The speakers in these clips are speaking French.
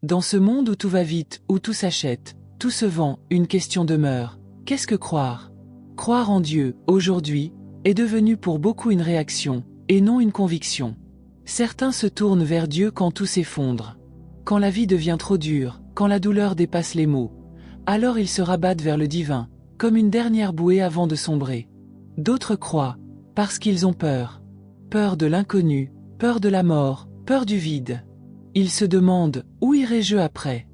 Dans ce monde où tout va vite, où tout s'achète, tout se vend, une question demeure. Qu'est-ce que croire? Croire en Dieu, aujourd'hui, est devenu pour beaucoup une réaction, et non une conviction. Certains se tournent vers Dieu quand tout s'effondre. Quand la vie devient trop dure, quand la douleur dépasse les mots, alors ils se rabattent vers le divin, comme une dernière bouée avant de sombrer. D'autres croient, parce qu'ils ont peur. Peur de l'inconnu, peur de la mort, peur du vide. Ils se demandent, où irai-je après?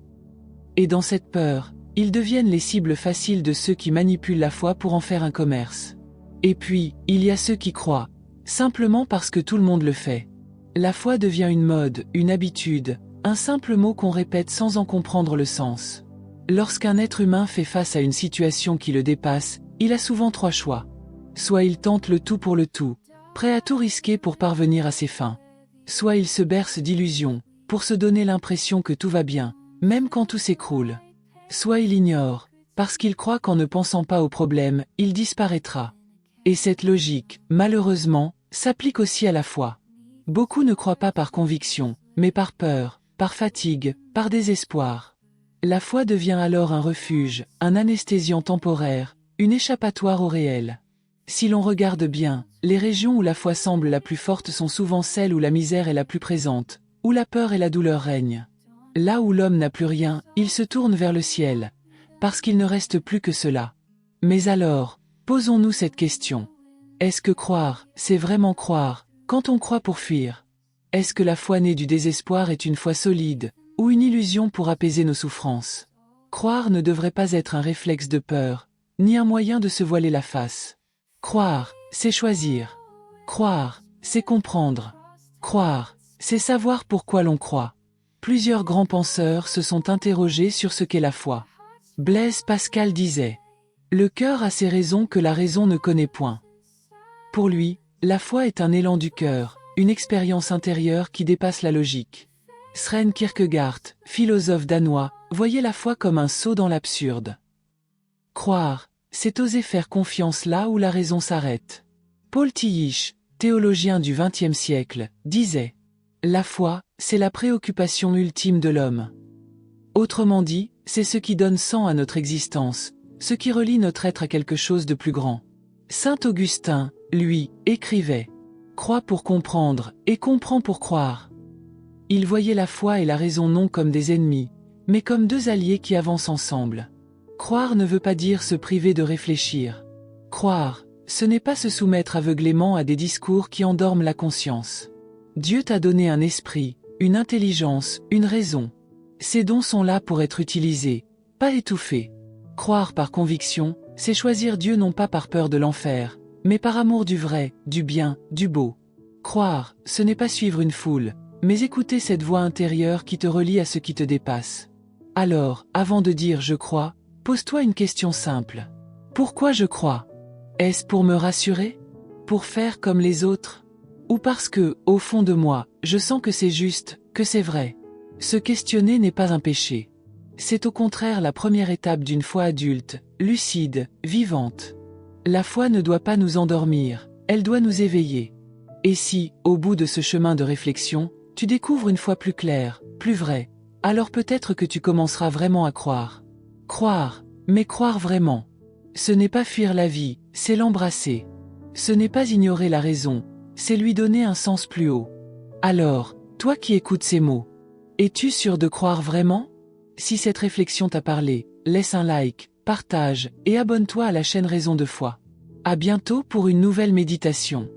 Et dans cette peur, ils deviennent les cibles faciles de ceux qui manipulent la foi pour en faire un commerce. Et puis, il y a ceux qui croient, simplement parce que tout le monde le fait. La foi devient une mode, une habitude, un simple mot qu'on répète sans en comprendre le sens. Lorsqu'un être humain fait face à une situation qui le dépasse, il a souvent trois choix. Soit il tente le tout pour le tout, prêt à tout risquer pour parvenir à ses fins. Soit il se berce d'illusions, pour se donner l'impression que tout va bien, même quand tout s'écroule. Soit il ignore, parce qu'il croit qu'en ne pensant pas au problème, il disparaîtra. Et cette logique, malheureusement, s'applique aussi à la foi. Beaucoup ne croient pas par conviction, mais par peur, par fatigue, par désespoir. La foi devient alors un refuge, un anesthésiant temporaire, une échappatoire au réel. Si l'on regarde bien, les régions où la foi semble la plus forte sont souvent celles où la misère est la plus présente, où la peur et la douleur règnent. Là où l'homme n'a plus rien, il se tourne vers le ciel, parce qu'il ne reste plus que cela. Mais alors, posons-nous cette question. Est-ce que croire, c'est vraiment croire, quand on croit pour fuir? Est-ce que la foi née du désespoir est une foi solide, ou une illusion pour apaiser nos souffrances? Croire ne devrait pas être un réflexe de peur, ni un moyen de se voiler la face. Croire, c'est choisir. Croire, c'est comprendre. Croire, c'est savoir pourquoi l'on croit. Plusieurs grands penseurs se sont interrogés sur ce qu'est la foi. Blaise Pascal disait « Le cœur a ses raisons que la raison ne connaît point ». Pour lui, la foi est un élan du cœur, une expérience intérieure qui dépasse la logique. Søren Kierkegaard, philosophe danois, voyait la foi comme un saut dans l'absurde. Croire, c'est oser faire confiance là où la raison s'arrête. Paul Tillich, théologien du XXe siècle, disait « La foi, c'est la préoccupation ultime de l'homme. Autrement dit, c'est ce qui donne sens à notre existence, ce qui relie notre être à quelque chose de plus grand. » Saint Augustin, lui, écrivait « Crois pour comprendre, et comprends pour croire ». Il voyait la foi et la raison non comme des ennemis, mais comme deux alliés qui avancent ensemble. Croire ne veut pas dire se priver de réfléchir. Croire, ce n'est pas se soumettre aveuglément à des discours qui endorment la conscience. Dieu t'a donné un esprit, une intelligence, une raison. Ces dons sont là pour être utilisés, pas étouffés. Croire par conviction, c'est choisir Dieu non pas par peur de l'enfer, mais par amour du vrai, du bien, du beau. Croire, ce n'est pas suivre une foule, mais écouter cette voix intérieure qui te relie à ce qui te dépasse. Alors, avant de dire « je crois », pose-toi une question simple. Pourquoi je crois? Est-ce pour me rassurer? Pour faire comme les autres? Ou parce que, au fond de moi, je sens que c'est juste, que c'est vrai? Se questionner n'est pas un péché. C'est au contraire la première étape d'une foi adulte, lucide, vivante. La foi ne doit pas nous endormir, elle doit nous éveiller. Et si, au bout de ce chemin de réflexion, tu découvres une foi plus claire, plus vraie, alors peut-être que tu commenceras vraiment à croire. Croire, mais croire vraiment. Ce n'est pas fuir la vie, c'est l'embrasser. Ce n'est pas ignorer la raison, c'est lui donner un sens plus haut. Alors, toi qui écoutes ces mots, es-tu sûr de croire vraiment? Si cette réflexion t'a parlé, laisse un like, partage et abonne-toi à la chaîne Raison de foi. À bientôt pour une nouvelle méditation.